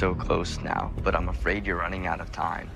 so close now, but I'm afraid you're running out of time.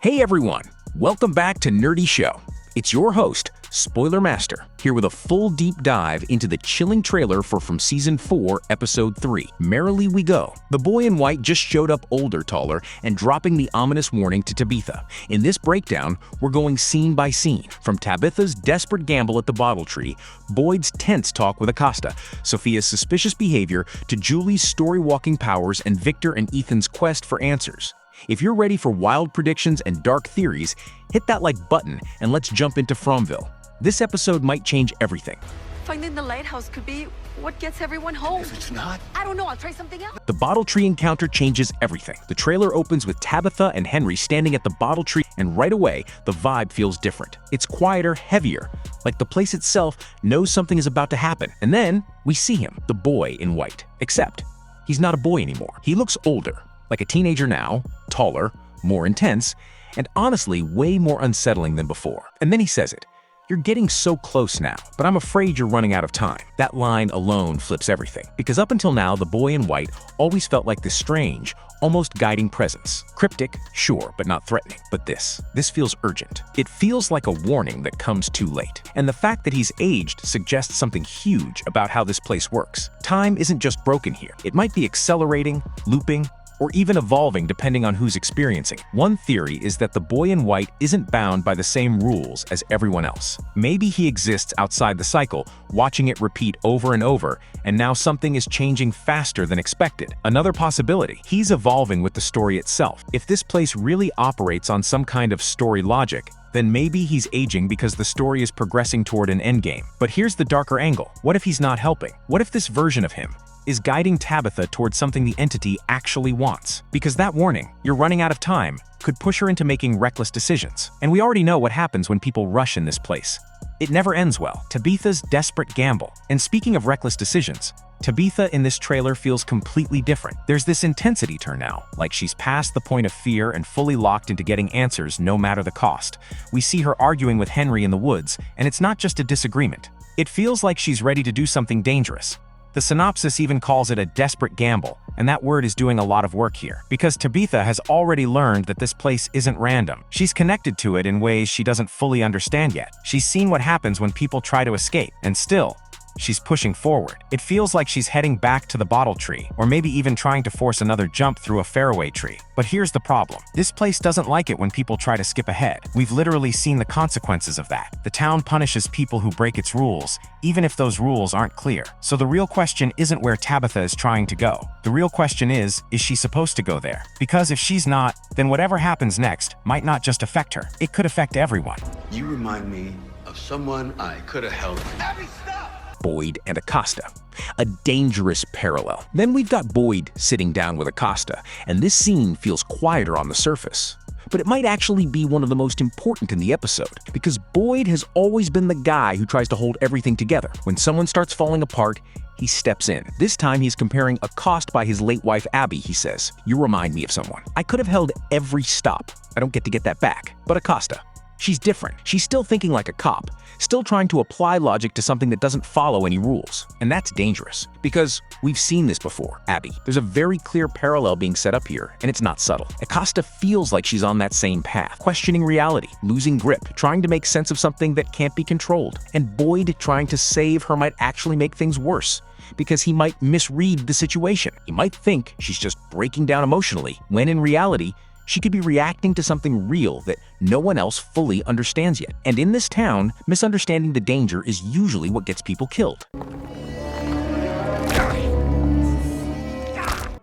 Hey everyone, welcome back to Nerdy Show. It's your host, Spoiler Master, here with a full deep dive into the chilling trailer for From Season 4, Episode 3, Merrily We Go. The boy in white just showed up older, taller, and dropping the ominous warning to Tabitha. In this breakdown, we're going scene by scene, from Tabitha's desperate gamble at the bottle tree, Boyd's tense talk with Aosta, Sophia's suspicious behavior, to Julie's story-walking powers and Victor and Ethan's quest for answers. If you're ready for wild predictions and dark theories, hit that like button and let's jump into Fromville. This episode might change everything. Finding the lighthouse could be what gets everyone home. If it's not, I don't know, I'll try something else. The bottle tree encounter changes everything. The trailer opens with Tabitha and Henry standing at the bottle tree, and right away, the vibe feels different. It's quieter, heavier, like the place itself knows something is about to happen. And then we see him, the boy in white. Except, he's not a boy anymore. He looks older, like a teenager now, taller, more intense, and honestly way more unsettling than before. And then he says it. You're getting so close now, but I'm afraid you're running out of time. That line alone flips everything, because up until now, the boy in white always felt like this strange, almost guiding presence. Cryptic, sure, but not threatening. But this feels urgent. It feels like a warning that comes too late. And the fact that he's aged suggests something huge about how this place works. Time isn't just broken here. It might be accelerating, looping, or even evolving depending on who's experiencing. One theory is that the boy in white isn't bound by the same rules as everyone else. Maybe he exists outside the cycle, watching it repeat over and over, and now something is changing faster than expected. Another possibility, he's evolving with the story itself. If this place really operates on some kind of story logic, then maybe he's aging because the story is progressing toward an endgame. But here's the darker angle. What if he's not helping? What if this version of him is guiding Tabitha towards something the entity actually wants? Because that warning, you're running out of time, could push her into making reckless decisions. And we already know what happens when people rush in this place. It never ends well. Tabitha's desperate gamble. And speaking of reckless decisions, Tabitha in this trailer feels completely different. There's this intensity to her now, like she's past the point of fear and fully locked into getting answers no matter the cost. We see her arguing with Henry in the woods, and it's not just a disagreement. It feels like she's ready to do something dangerous. The synopsis even calls it a desperate gamble, and that word is doing a lot of work here, because Tabitha has already learned that this place isn't random. She's connected to it in ways she doesn't fully understand yet. She's seen what happens when people try to escape, and still, she's pushing forward. It feels like she's heading back to the bottle tree, or maybe even trying to force another jump through a faraway tree. But here's the problem. This place doesn't like it when people try to skip ahead. We've literally seen the consequences of that. The town punishes people who break its rules, even if those rules aren't clear. So the real question isn't where Tabitha is trying to go. The real question is she supposed to go there? Because if she's not, then whatever happens next might not just affect her. It could affect everyone. you remind me of someone I could have held. Abby, stop! Boyd and Aosta. A dangerous parallel. Then we've got Boyd sitting down with Aosta, and this scene feels quieter on the surface. But it might actually be one of the most important in the episode, because Boyd has always been the guy who tries to hold everything together. When someone starts falling apart, he steps in. This time he's comparing Aosta by his late wife Abby, he says. You remind me of someone. I could have held every stop. I don't get to get that back. But Aosta, she's different. She's still thinking like a cop, still trying to apply logic to something that doesn't follow any rules. And that's dangerous, because we've seen this before, Abby. There's a very clear parallel being set up here, and it's not subtle. Aosta feels like she's on that same path, questioning reality, losing grip, trying to make sense of something that can't be controlled. And Boyd trying to save her might actually make things worse, because he might misread the situation. He might think she's just breaking down emotionally, when in reality, she could be reacting to something real that no one else fully understands yet. And in this town, misunderstanding the danger is usually what gets people killed.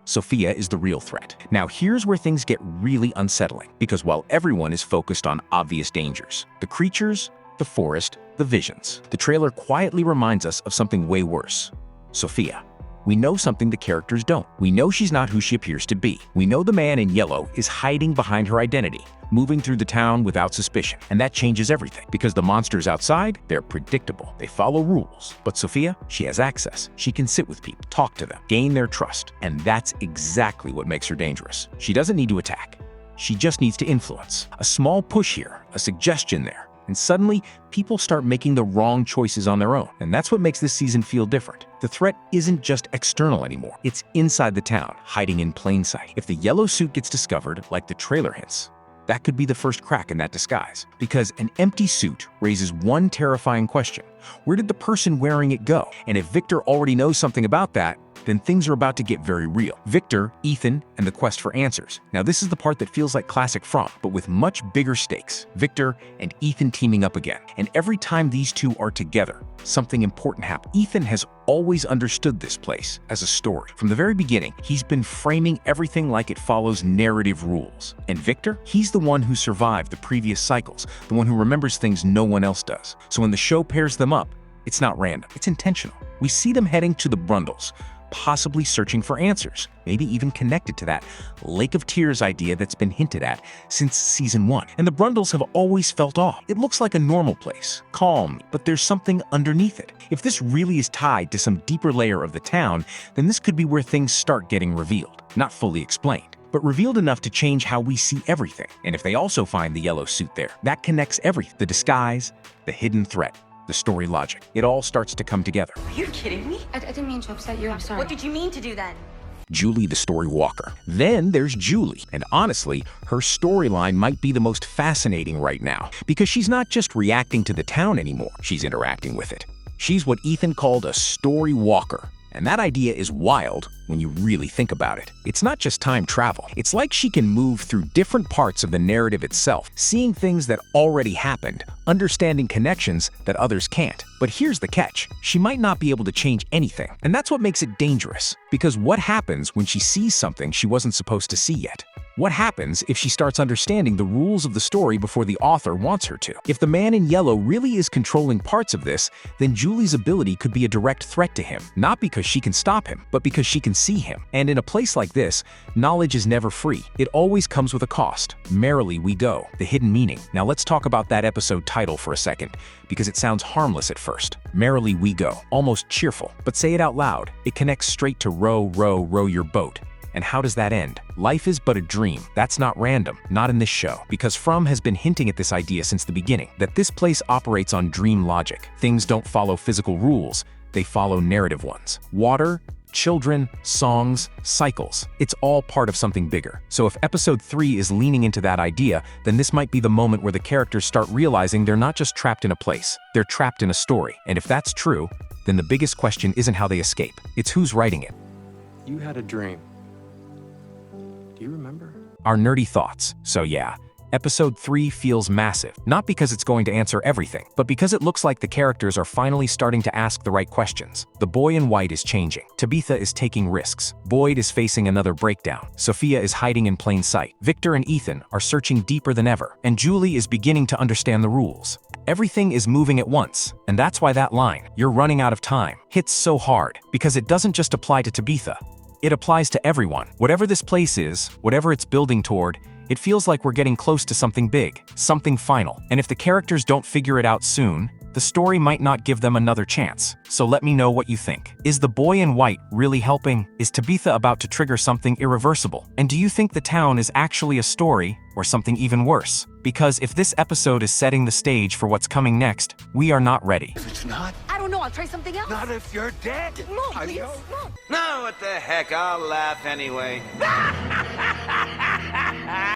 Sophia is the real threat. Now here's where things get really unsettling, because while everyone is focused on obvious dangers, the creatures, the forest, the visions, the trailer quietly reminds us of something way worse. Sophia. We know something the characters don't. We know she's not who she appears to be. We know the man in yellow is hiding behind her identity, moving through the town without suspicion. And that changes everything, because the monsters outside, they're predictable. They follow rules. But Sophia, she has access. She can sit with people, talk to them, gain their trust. And that's exactly what makes her dangerous. She doesn't need to attack. She just needs to influence. A small push here, a suggestion there, and suddenly people start making the wrong choices on their own. And that's what makes this season feel different. The threat isn't just external anymore. It's inside the town, hiding in plain sight. If the yellow suit gets discovered, like the trailer hints, that could be the first crack in that disguise. Because an empty suit raises one terrifying question. Where did the person wearing it go? And if Victor already knows something about that, then things are about to get very real. Victor, Ethan, and the quest for answers. Now this is the part that feels like classic From, but with much bigger stakes. Victor and Ethan teaming up again. And every time these two are together, something important happens. Ethan has always understood this place as a story. From the very beginning, he's been framing everything like it follows narrative rules. And Victor, he's the one who survived the previous cycles, the one who remembers things no one else does. So when the show pairs them up, it's not random, it's intentional. We see them heading to the Brundles, possibly searching for answers, maybe even connected to that Lake of Tears idea that's been hinted at since season 1. And the Brundles have always felt off. It looks like a normal place, calm, but there's something underneath it. If this really is tied to some deeper layer of the town, then this could be where things start getting revealed. Not fully explained, but revealed enough to change how we see everything. And if they also find the yellow suit there, that connects everything. The disguise, the hidden threat, the story logic. It all starts to come together. Are you kidding me? I didn't mean to upset you. I'm sorry. What did you mean to do then? Julie the story walker. Then there's Julie, and honestly, her storyline might be the most fascinating right now, because she's not just reacting to the town anymore, she's interacting with it. She's what Ethan called a story walker, and that idea is wild when you really think about it. It's not just time travel. It's like she can move through different parts of the narrative itself, seeing things that already happened, understanding connections that others can't. But here's the catch. She might not be able to change anything, and that's what makes it dangerous. Because what happens when she sees something she wasn't supposed to see yet? What happens if she starts understanding the rules of the story before the author wants her to? If the man in yellow really is controlling parts of this, then Julie's ability could be a direct threat to him, not because she can stop him, but because she can see him. And in a place like this, knowledge is never free. It always comes with a cost. Merrily We Go, the hidden meaning. Now let's talk about that episode title for a second, because it sounds harmless at first. Merrily We Go, almost cheerful, but say it out loud. It connects straight to row, row, row your boat. And how does that end? Life is but a dream. That's not random, not in this show. Because From has been hinting at this idea since the beginning, that this place operates on dream logic. Things don't follow physical rules, they follow narrative ones. Water, children, songs, cycles. It's all part of something bigger. So if episode 3 is leaning into that idea, then this might be the moment where the characters start realizing they're not just trapped in a place, they're trapped in a story. And if that's true, then the biggest question isn't how they escape, it's who's writing it. You had a dream. Do you remember? Our nerdy thoughts. So yeah, episode 3 feels massive, not because it's going to answer everything, but because it looks like the characters are finally starting to ask the right questions. The boy in white is changing. Tabitha is taking risks. Boyd is facing another breakdown. Sophia is hiding in plain sight. Victor and Ethan are searching deeper than ever. And Julie is beginning to understand the rules. Everything is moving at once, and that's why that line, "You're running out of time," hits so hard, because it doesn't just apply to Tabitha. It applies to everyone. Whatever this place is, whatever it's building toward, it feels like we're getting close to something big, something final. And if the characters don't figure it out soon, the story might not give them another chance. So let me know what you think. Is the boy in white really helping? Is Tabitha about to trigger something irreversible? And do you think the town is actually a story or something even worse? Because if this episode is setting the stage for what's coming next, we are not ready. If it's not, I don't know, I'll try something else. not if you're dead. Mom, please, Mom. No, what the heck, I'll laugh anyway.